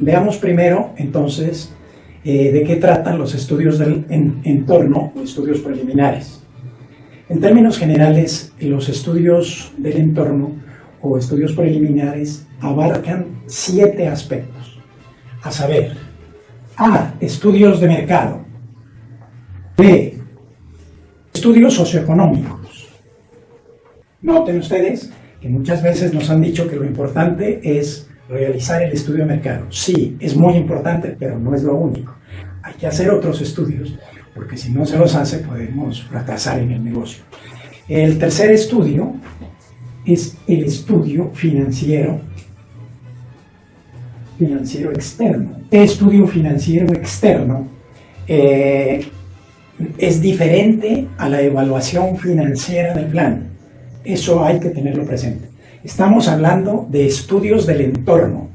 Veamos primero, entonces, de qué tratan los estudios del entorno o estudios preliminares. En términos generales, los estudios del entorno o estudios preliminares abarcan 7 aspectos, a saber: A. Estudios de mercado. B. Estudios socioeconómicos. Noten ustedes que muchas veces nos han dicho que lo importante es realizar el estudio de mercado. Sí, es muy importante, pero no es lo único. Hay que hacer otros estudios, porque si no se los hace podemos fracasar en el negocio. El tercer estudio es el estudio financiero externo. El estudio financiero externo es diferente a la evaluación financiera del plan. Eso hay que tenerlo presente. Estamos hablando de estudios del entorno,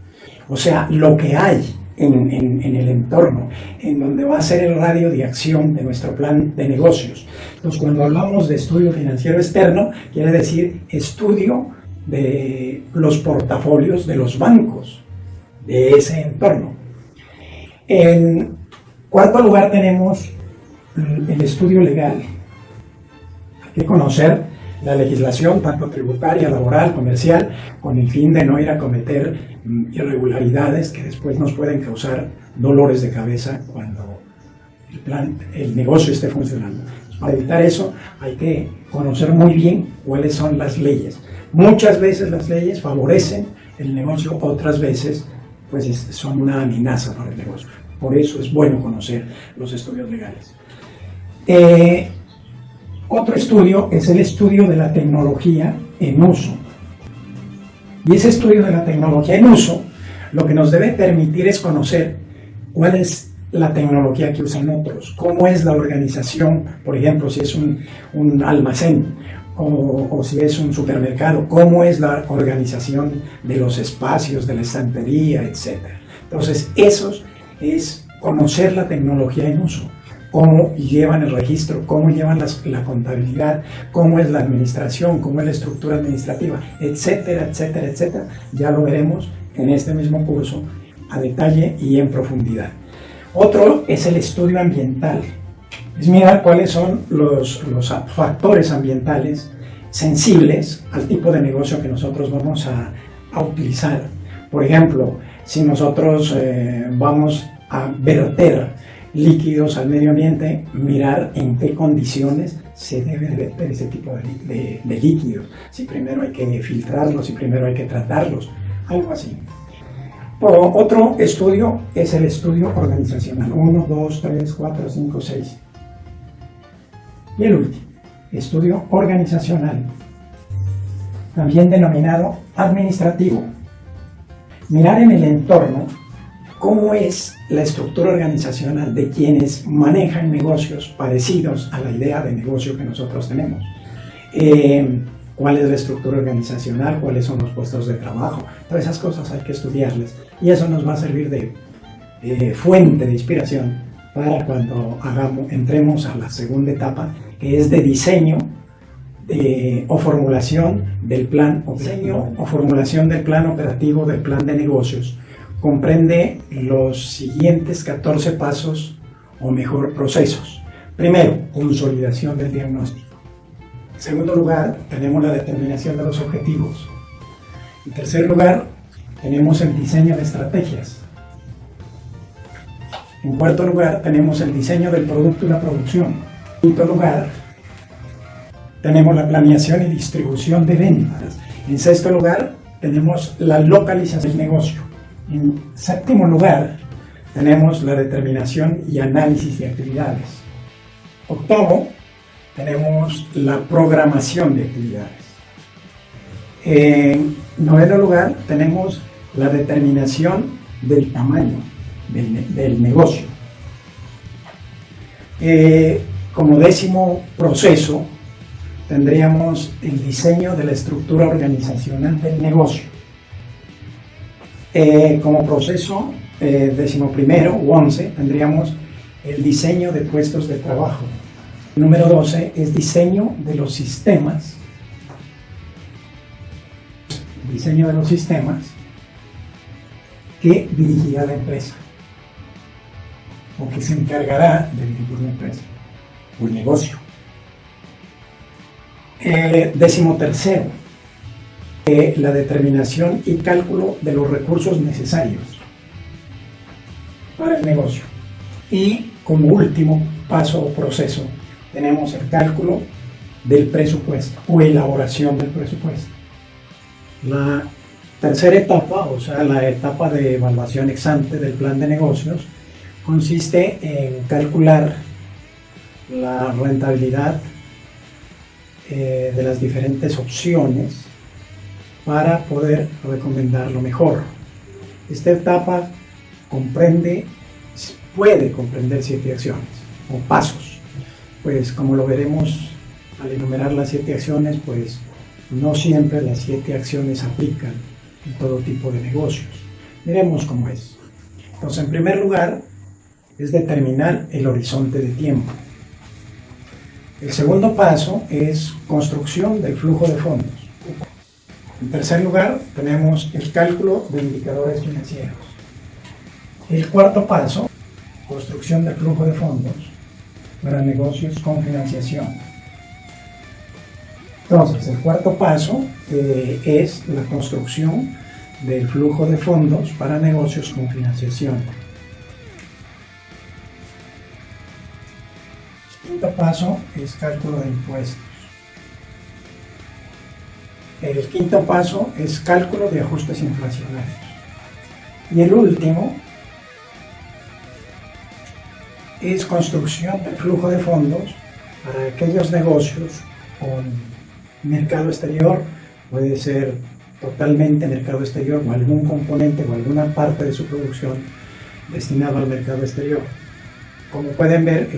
o sea, lo que hay en el entorno, en donde va a ser el radio de acción de nuestro plan de negocios. Entonces, cuando hablamos de estudio financiero externo, quiere decir estudio de los portafolios de los bancos de ese entorno. En cuarto lugar tenemos el estudio legal. Hay que conocer la legislación, tanto tributaria, laboral, comercial, con el fin de no ir a cometer irregularidades que después nos pueden causar dolores de cabeza cuando el negocio esté funcionando. Para evitar eso hay que conocer muy bien cuáles son las leyes. Muchas veces las leyes favorecen el negocio, otras veces pues son una amenaza para el negocio. Por eso es bueno conocer los estudios legales. Otro estudio es el estudio de la tecnología en uso. Y ese estudio de la tecnología en uso lo que nos debe permitir es conocer cuál es la tecnología que usan otros, cómo es la organización, por ejemplo, si es un almacén o si es un supermercado, cómo es la organización de los espacios, de la estantería, etc. Entonces, eso es conocer la tecnología en uso. Cómo llevan el registro, cómo llevan la contabilidad, cómo es la administración, cómo es la estructura administrativa, etcétera, etcétera, etcétera. Ya lo veremos en este mismo curso a detalle y en profundidad. Otro es el estudio ambiental. Es mirar cuáles son los factores ambientales sensibles al tipo de negocio que nosotros vamos a utilizar. Por ejemplo, si nosotros vamos a verter líquidos al medio ambiente, mirar en qué condiciones se debe verter ese tipo de líquidos. Si primero hay que filtrarlos, si primero hay que tratarlos, algo así. Otro estudio es el estudio organizacional. 1, 2, 3, 4, 5, 6. Y el último, estudio organizacional, también denominado administrativo. Mirar en el entorno cómo es la estructura organizacional de quienes manejan negocios parecidos a la idea de negocio que nosotros tenemos. ¿Cuál es la estructura organizacional? ¿Cuáles son los puestos de trabajo? Todas esas cosas hay que estudiarlas y eso nos va a servir de fuente de inspiración para cuando entremos a la segunda etapa, que es de diseño o formulación del plan operativo del plan de negocios. Comprende los siguientes 14 pasos o mejor procesos. Primero, consolidación del diagnóstico. En segundo lugar, tenemos la determinación de los objetivos. En tercer lugar, tenemos el diseño de estrategias. En cuarto lugar, tenemos el diseño del producto y la producción. En quinto lugar, tenemos la planeación y distribución de ventas. En sexto lugar, tenemos la localización del negocio. En séptimo lugar, tenemos la determinación y análisis de actividades. Octavo, tenemos la programación de actividades. En noveno lugar, tenemos la determinación del tamaño del negocio. Como décimo proceso, tendríamos el diseño de la estructura organizacional del negocio. Como proceso décimo primero o 11, tendríamos el diseño de puestos de trabajo. El número 12 es diseño de los sistemas. Diseño de los sistemas. que dirigirá la empresa o que se encargará de dirigir la empresa o el negocio. 13º, la determinación y cálculo de los recursos necesarios para el negocio. Y como último paso o proceso tenemos el cálculo del presupuesto o elaboración del presupuesto. La tercera etapa, o sea, la etapa de evaluación ex ante del plan de negocios, consiste en calcular la rentabilidad de las diferentes opciones para poder recomendar lo mejor. Esta etapa puede comprender 7 acciones o pasos. Pues como lo veremos al enumerar las 7 acciones, pues no siempre las 7 acciones aplican en todo tipo de negocios. Miremos cómo es. Entonces, en primer lugar, es determinar el horizonte de tiempo. El segundo paso es construcción del flujo de fondos. En tercer lugar, tenemos el cálculo de indicadores financieros. El cuarto paso, construcción del flujo de fondos para negocios con financiación. Entonces, el cuarto paso es la construcción del flujo de fondos para negocios con financiación. El quinto paso es cálculo de impuestos. El quinto paso es cálculo de ajustes inflacionarios. Y el último es construcción del flujo de fondos para aquellos negocios con mercado exterior, puede ser totalmente mercado exterior o algún componente o alguna parte de su producción destinado al mercado exterior. Como pueden ver,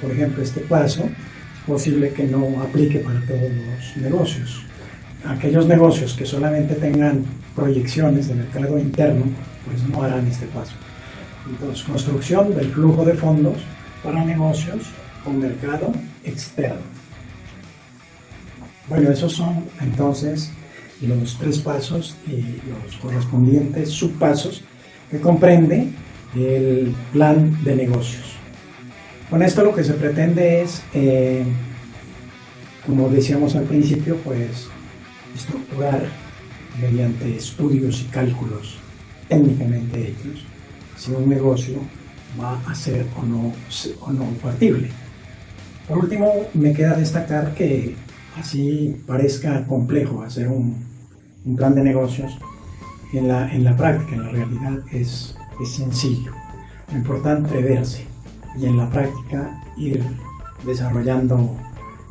por ejemplo, este paso es posible que no aplique para todos los negocios. Aquellos negocios que solamente tengan proyecciones de mercado interno, pues no harán este paso. Entonces, construcción del flujo de fondos para negocios con mercado externo. Bueno, esos son entonces los 3 pasos y los correspondientes subpasos que comprende el plan de negocios. Con esto lo que se pretende es, como decíamos al principio, pues estructurar mediante estudios y cálculos técnicamente hechos si un negocio va a ser o no factible. Por último, me queda destacar que así parezca complejo hacer un plan de negocios, en la práctica, en la realidad es sencillo. Lo importante es verse y en la práctica ir desarrollando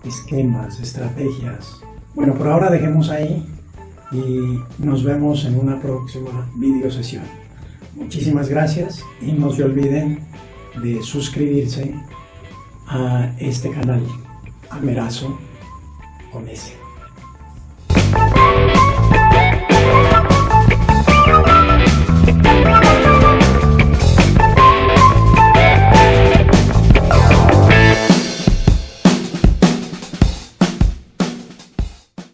esquemas, estrategias. Bueno, por ahora dejemos ahí y nos vemos en una próxima video sesión. Muchísimas gracias y no se olviden de suscribirse a este canal, Amerazo con S.